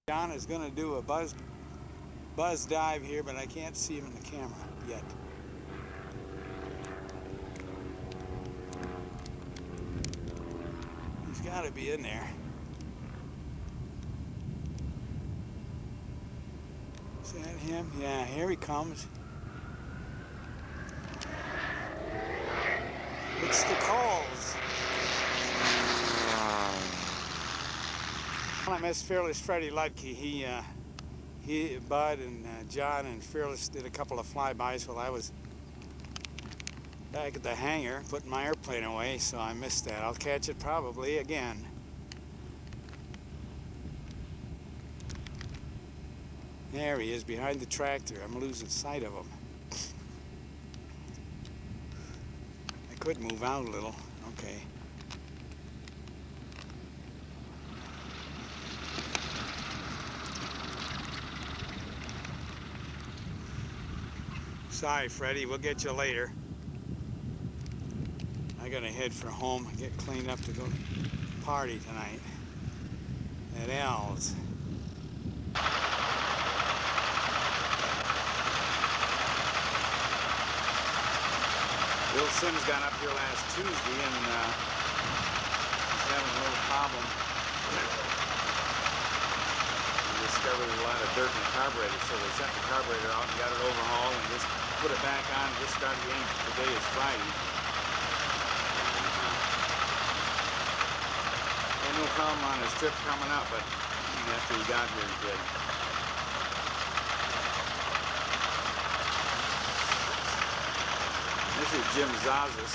John is going to do a buzz dive here, but I can't see him in the camera yet. He's got to be in there. Is that him? Yeah, here he comes. It's the Coles. I miss Fearless Freddie Ludke. He, Bud, and John and Fearless did a couple of flybys while I was back at the hangar putting my airplane away, so I missed that. I'll catch it probably again. There he is behind the tractor. I'm losing sight of him. I could move out a little. Okay. Sorry, Freddie. We'll get you later. I gotta head for home and get cleaned up to go party tonight at Al's. Bill Sims got up here last Tuesday and he's having a little problem. He discovered a lot of dirt in the carburetor, so they sent the carburetor out and got it overhauled and just put it back on and just started again. Today is Friday. Had no problem on his trip coming up, but after he got here he did. This is Jim Zazas.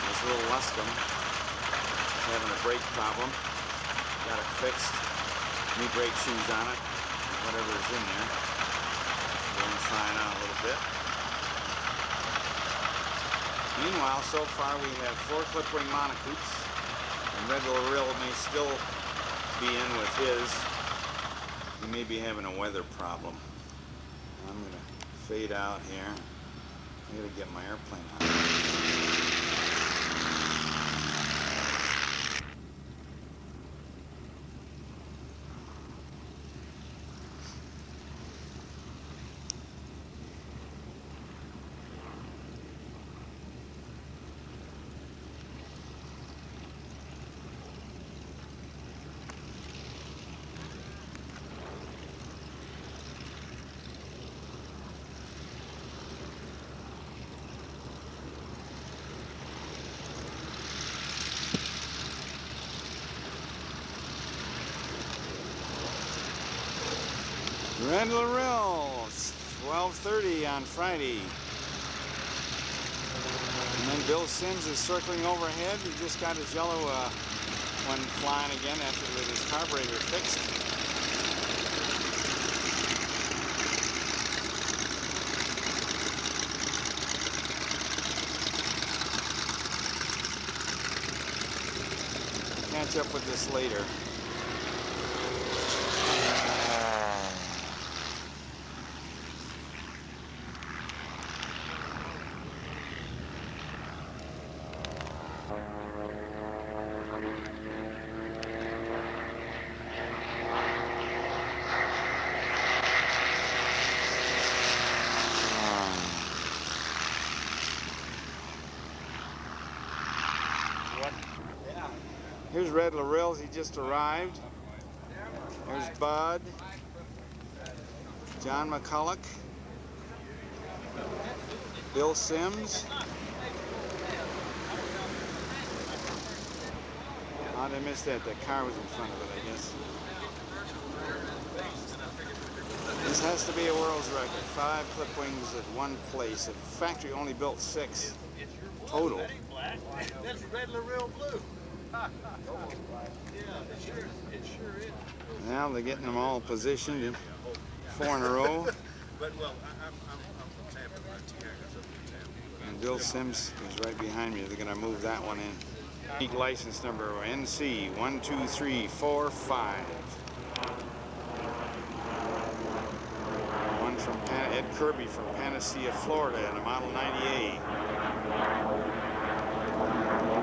This little Luscombe is having a brake problem. Got it fixed. New brake shoes on it. Whatever is in there. Going to try it out a little bit. Meanwhile, so far we have 4 clip-wing Monocoupes, and Red Larill may still be in with his. He may be having a weather problem. I'm going to fade out here. I got to get my airplane on. Red Larill, 12:30 on Friday. And then Bill Sims is circling overhead. He just got his yellow one flying again after with his carburetor fixed. Catch up with this later. Here's Red Larill, he just arrived. There's Bud, John McCulloch, Bill Sims. How did I miss that? That car was in front of it, I guess. This has to be a world's record. 5 clip wings at one place. The factory only built 6 total. That's Red Larill blue. Yeah, it sure is. Now they're getting them all positioned in 4 in a row. But well, I'm from Tampa, Tampa. And Bill Sims is right behind me. They're going to move that one in. Unique license number NC 12345. One from Ed Kirby from Panacea, Florida, and a Model 98.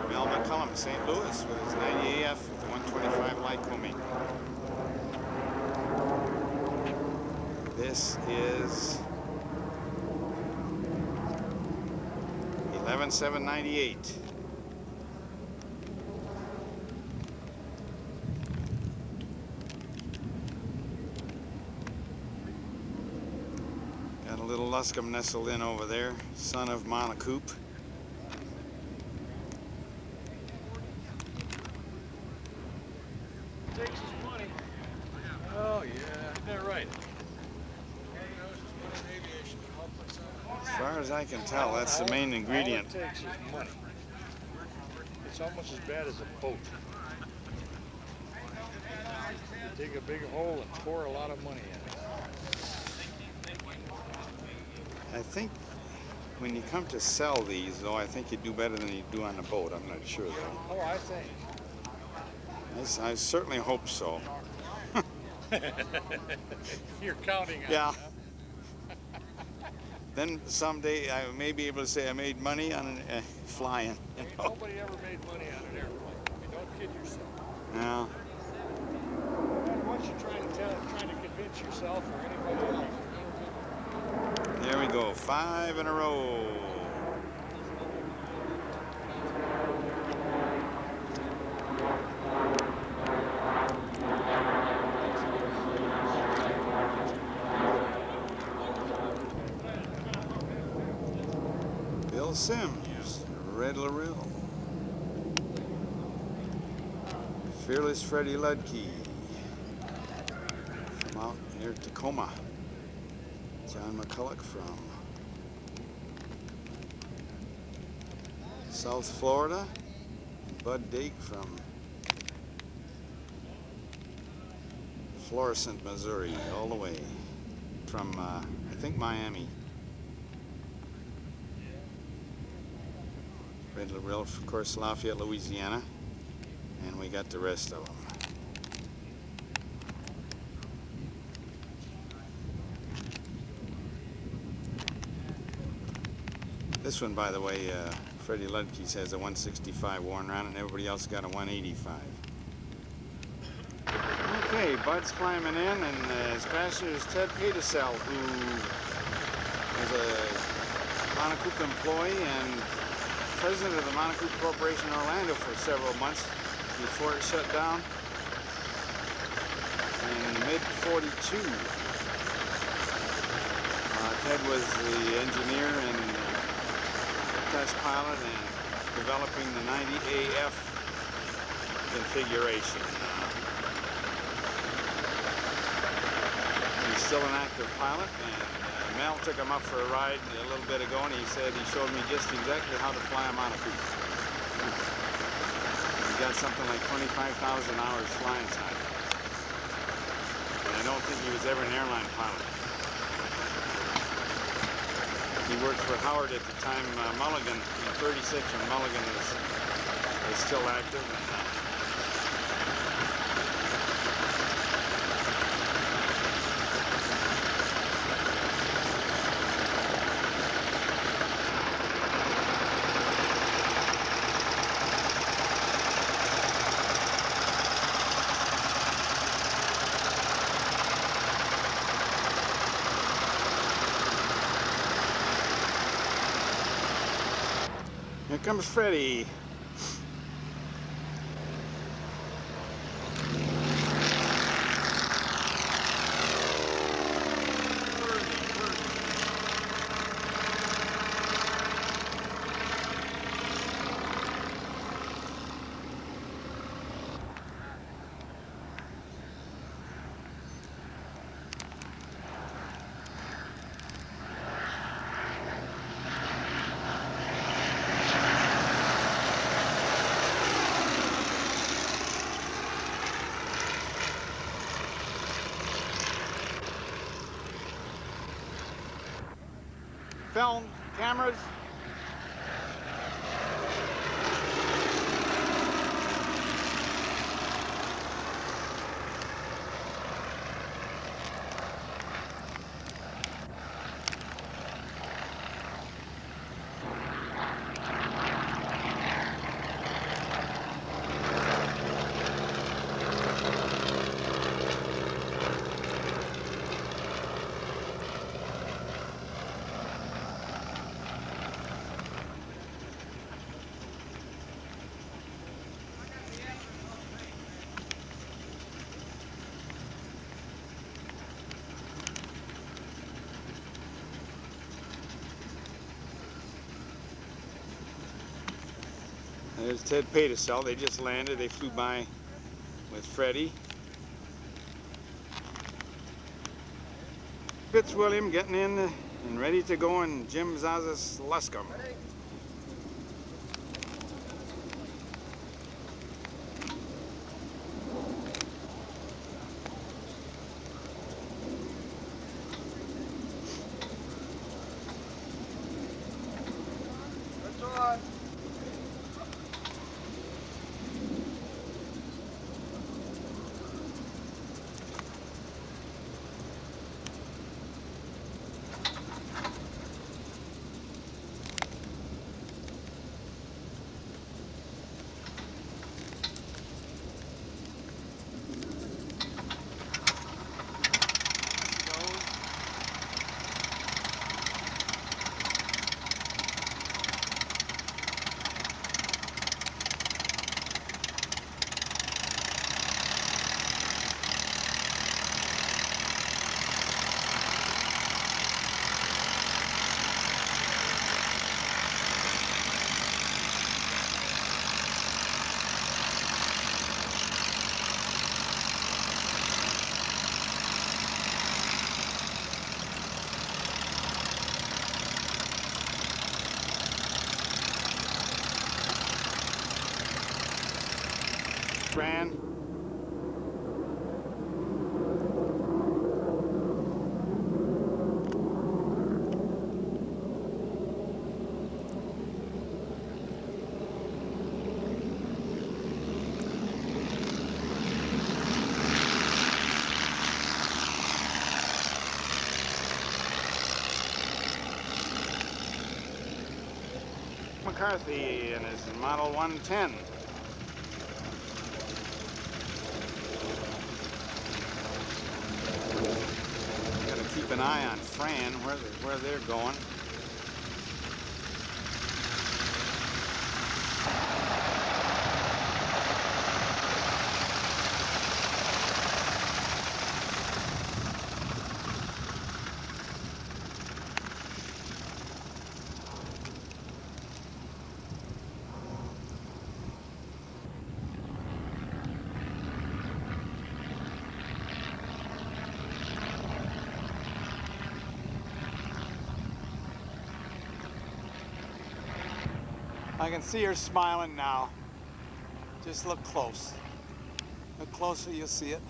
Mel McCullum St. Louis with his 90 AF with the 125 Lycoming. This is 11,798. Got a little Luscombe nestled in over there, son of Monocoupe. Takes his money. Oh yeah, isn't that right? As far as I can tell, that's the main ingredient. All it takes is money. It's almost as bad as a boat. You dig a big hole and pour a lot of money in it. I think when you come to sell these, though, I think you do better than you do on a boat. I'm not sure, though. Oh, I think. I certainly hope so. You're counting on Yeah. it, huh? Then someday I may be able to say I made money on flying. You Ain't know? nobody ever made money on an airplane. I mean, don't kid yourself. Yeah. Once you're trying to convince yourself or anybody else. There we go. 5 in a row. Bill Sims, Red Lorel. Fearless Freddie Ludke from out near Tacoma. John McCulloch from South Florida. And Bud Dake from Florissant, Missouri, all the way from, I think, Miami. Red Lorel, of course, Lafayette, Louisiana. And we got the rest of them. This one, by the way, Freddie Ludke's has a 165 worn around, and everybody else got a 185. Okay, Bud's climbing in, and his passenger is Ted Patisell, who is a Monocoupe employee and president of the Monocoupe Corporation in Orlando for several months before it shut down in mid-42. Ted was the engineer and test pilot and developing the 90 AF configuration. He's still an active pilot, and Mel took him up for a ride a little bit ago, and he said he showed me just exactly how to fly a Monocoupe. He got something like 25,000 hours flying time. And I don't think he was ever an airline pilot. He worked for Howard at the time, Mulligan, in 36, when Mulligan was still active. Here comes Freddie. Film, cameras. There's Ted Paidesell. They just landed. They flew by with Freddie. Fitzwilliam getting in and ready to go, and Jim Zazas Luscombe. That's all right. Fran. McCarthy and his Model 110. Gotta keep an eye on Fran, where they're going. I can see her smiling now. Just look close. Look closer, you'll see it.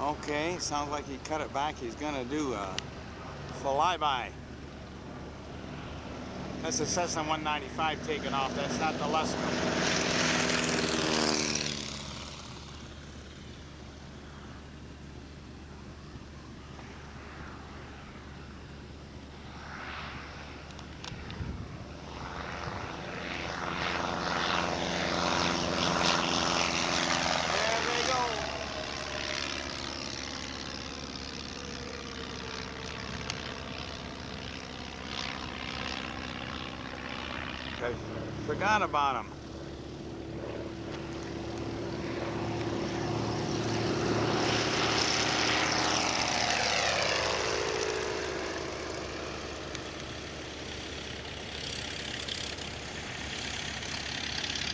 Okay, sounds like he cut it back. He's gonna do a flyby. That's the Cessna 195 taking off. That's not the Luscombe. I forgot about him.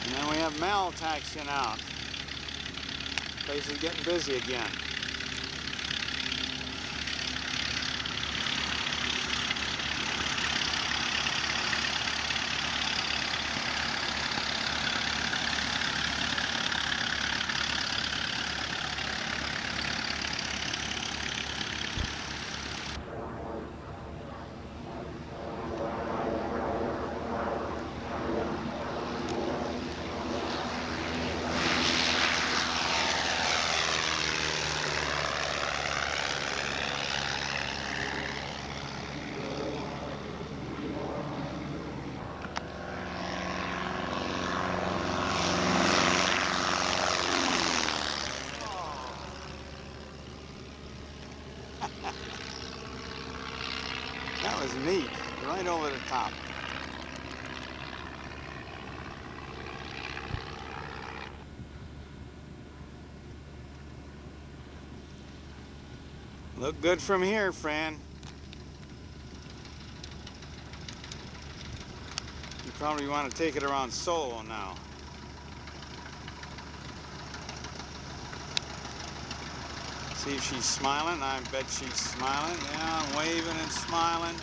And then we have Mel taxiing out. Place is getting busy again. That was neat, right over the top. Look good from here, Fran. You probably want to take it around solo now. See if she's smiling. I bet she's smiling. Yeah, waving and smiling.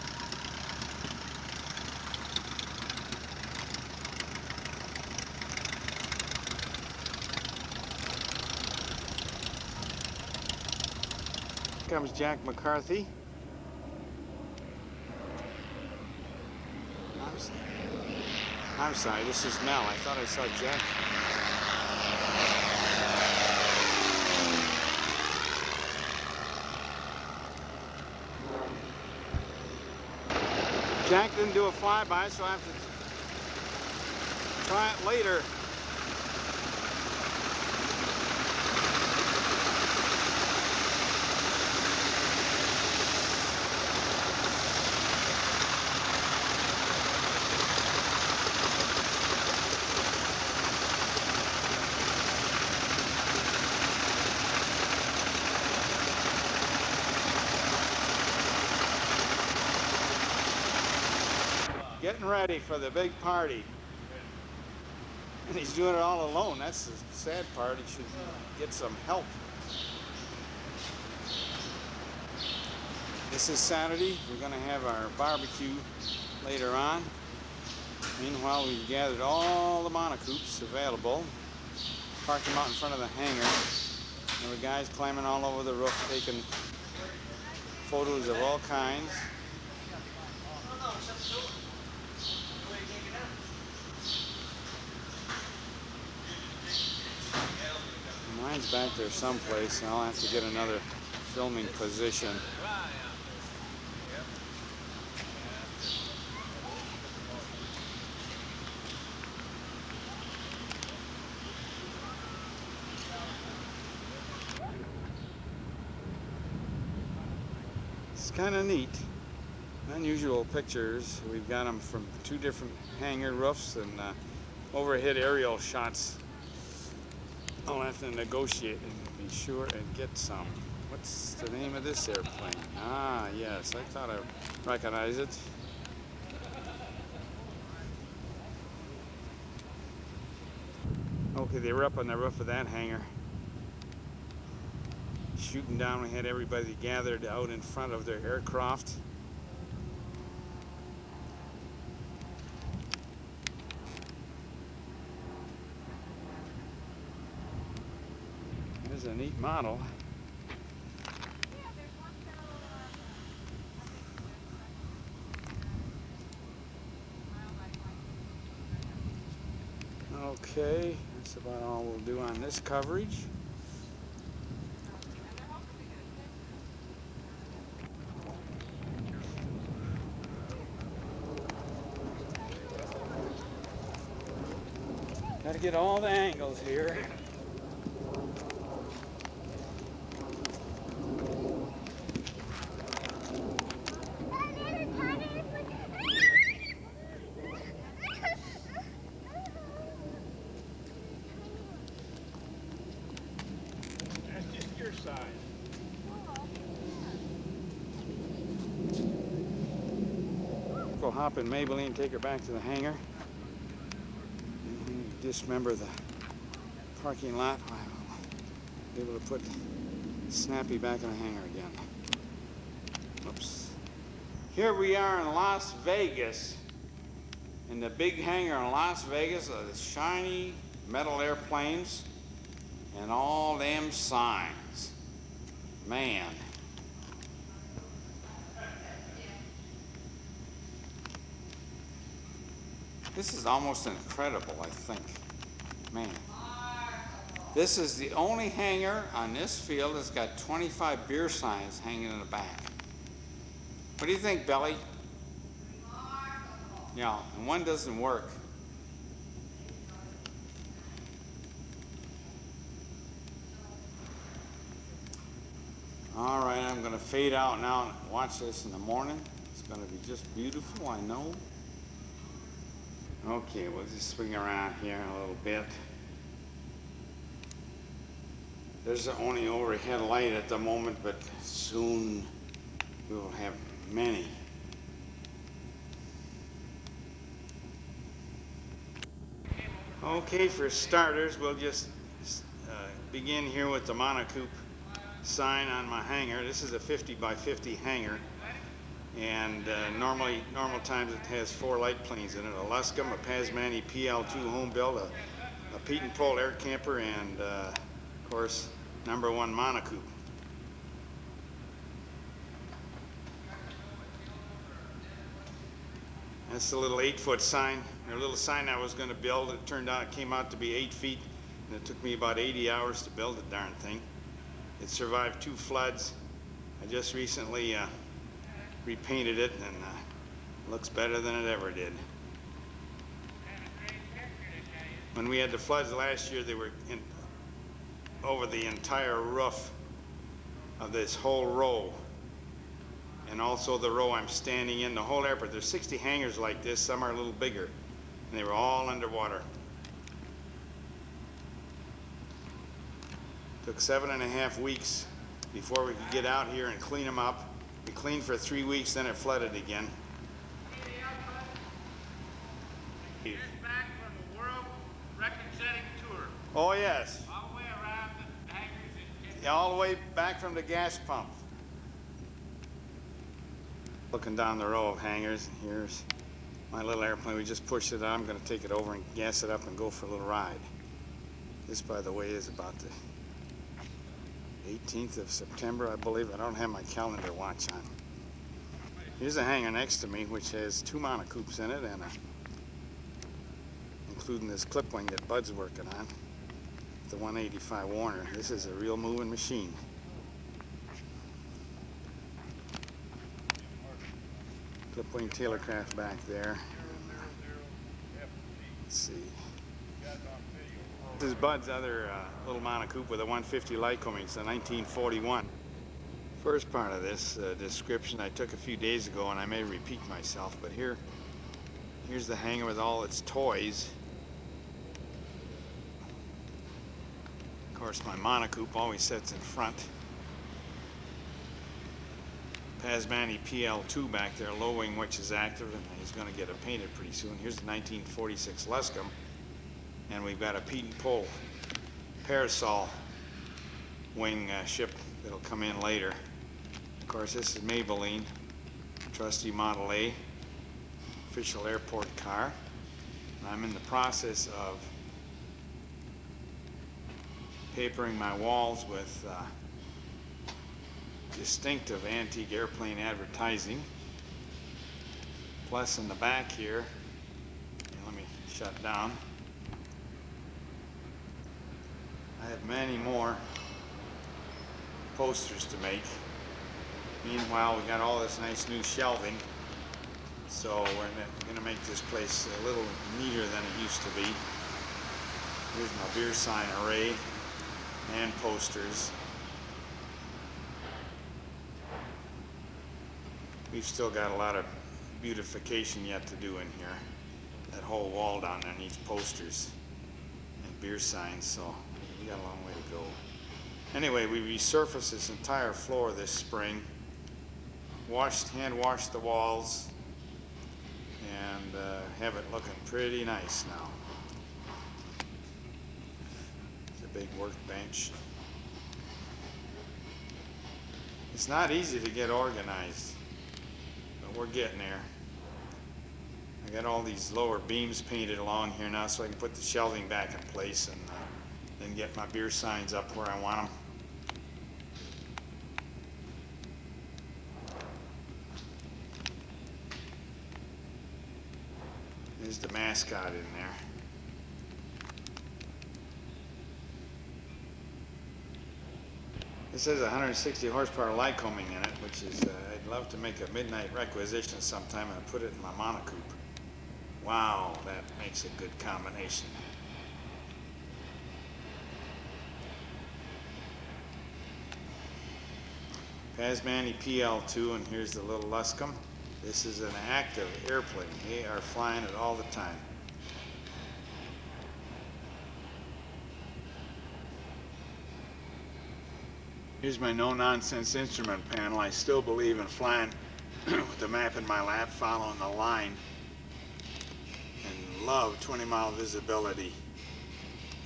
Here comes Jack McCarthy. I'm sorry, this is Mel. I thought I saw Jack. Jack didn't do a flyby, so I have to try it later. Getting ready for the big party. And he's doing it all alone. That's the sad part. He should get some help. This is Saturday. We're going to have our barbecue later on. Meanwhile, we've gathered all the monocoupes available, parked them out in front of the hangar. There were guys climbing all over the roof, taking photos of all kinds. Mine's back there someplace, and I'll have to get another filming position. It's kind of neat. Unusual pictures. We've got them from two different hangar roofs and overhead aerial shots. I'll have to negotiate and be sure and get some. What's the name of this airplane? Ah, yes, I thought I recognized it. Okay, they were up on the roof of that hangar, shooting down. We had everybody gathered out in front of their aircraft. There's a neat model. Okay, that's about all we'll do on this coverage. Got to get all the angles here. We'll hop in Maybelline, take her back to the hangar. Dismember the parking lot. I'll be able to put Snappy back in the hangar again. Oops. Here we are in Las Vegas. In the big hangar in Las Vegas, the shiny metal airplanes and all them signs. Man. This is almost incredible, I think. Man. This is the only hangar on this field that's got 25 beer signs hanging in the back. What do you think, Belly? Yeah, and one doesn't work. All right, I'm gonna fade out now and watch this in the morning. It's gonna be just beautiful, I know. Okay, we'll just swing around here a little bit. There's only overhead light at the moment, but soon we will have many. Okay, for starters, we'll just begin here with the Monocoupe sign on my hanger. This is a 50 by 50 hanger, and normal times it has 4 light planes in it: a Luscombe, a Pasmani PL2 home build, a Pete and Pole air camper, and of course #1 Monocoupe. That's the little 8-foot sign, or little sign I was going to build. It came out to be 8 feet, and it took me about 80 hours to build the darn thing. It survived 2 floods. I just recently repainted it, and looks better than it ever did. When we had the floods last year, they were over the entire roof of this whole row, and also the row I'm standing in, the whole airport. There's 60 hangars like this. Some are a little bigger, and they were all underwater. Took 7.5 weeks before we could get out here and clean them up. We cleaned for 3 weeks, then it flooded again. Here's back from the World Record-setting tour. Oh yes. All the way around the hangars. All the way back from the gas pump. Looking down the row of hangars, and here's my little airplane. We just pushed it on. I'm going to take it over and gas it up and go for a little ride. This, by the way, is about the 18th of September, I believe. I don't have my calendar watch on. Here's a hangar next to me, which has 2 Monocoupes in it, and including this clip wing that Bud's working on, the 185 Warner. This is a real moving machine. Clip wing Tailorcraft back there. Let's see. This is Bud's other little Monocoupe with a 150 Lycoming. It's a 1941. First part of this description I took a few days ago, and I may repeat myself, but here's the hangar with all its toys. Of course, my Monocoupe always sits in front. Pasmani PL2 back there, low wing, which is active, and he's going to get it painted pretty soon. Here's the 1946 Luscombe, and we've got a Pete and Pole parasol wing ship that'll come in later. Of course, this is Maybelline, trusty Model A, official airport car. And I'm in the process of papering my walls with distinctive antique airplane advertising. Plus in the back here, let me shut down, I have many more posters to make. Meanwhile, we got all this nice new shelving, so we're going to make this place a little neater than it used to be. Here's my beer sign array and posters. We've still got a lot of beautification yet to do in here. That whole wall down there needs posters and beer signs, so we got a long way to go. Anyway, we resurfaced this entire floor this spring, hand washed the walls, and have it looking pretty nice now. It's a big workbench. It's not easy to get organized, but we're getting there. I got all these lower beams painted along here now so I can put the shelving back in place, and then get my beer signs up where I want them. There's the mascot in there. This has 160 horsepower Lycoming in it, which is, I'd love to make a midnight requisition sometime and put it in my Monocoupe. Wow, that makes a good combination. Pasmani PL2, and here's the little Luscombe. This is an active airplane. They are flying it all the time. Here's my no-nonsense instrument panel. I still believe in flying with the map in my lap, following the line, and love 20-mile visibility.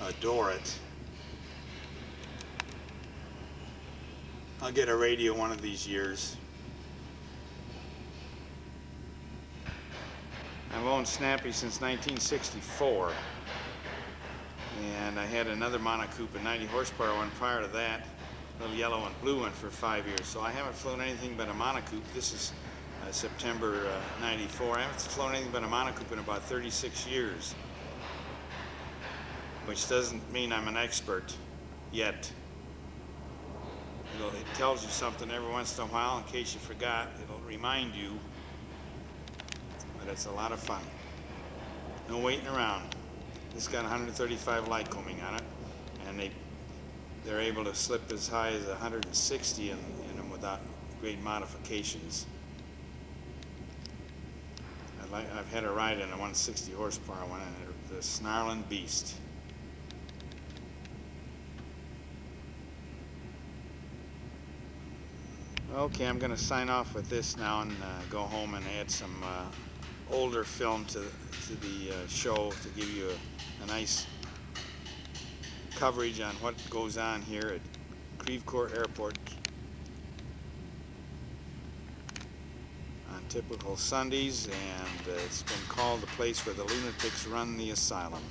Adore it. I'll get a radio one of these years. I've owned Snappy since 1964, and I had another Monocoupe, a 90 horsepower one prior to that, a little yellow and blue one, for 5 years. So I haven't flown anything but a Monocoupe. This is September 94. I haven't flown anything but a Monocoupe in about 36 years, which doesn't mean I'm an expert yet. It tells you something every once in a while. In case you forgot, it'll remind you. But it's a lot of fun. No waiting around. This got 135 Lycoming on it, and they're able to slip as high as 160 in them without great modifications. I've had a ride in a 160 horsepower one, and it's a snarling beast. Okay, I'm going to sign off with this now and go home and add some older film to the show to give you a nice coverage on what goes on here at Crevecourt Airport on typical Sundays, and it's been called the place where the lunatics run the asylum.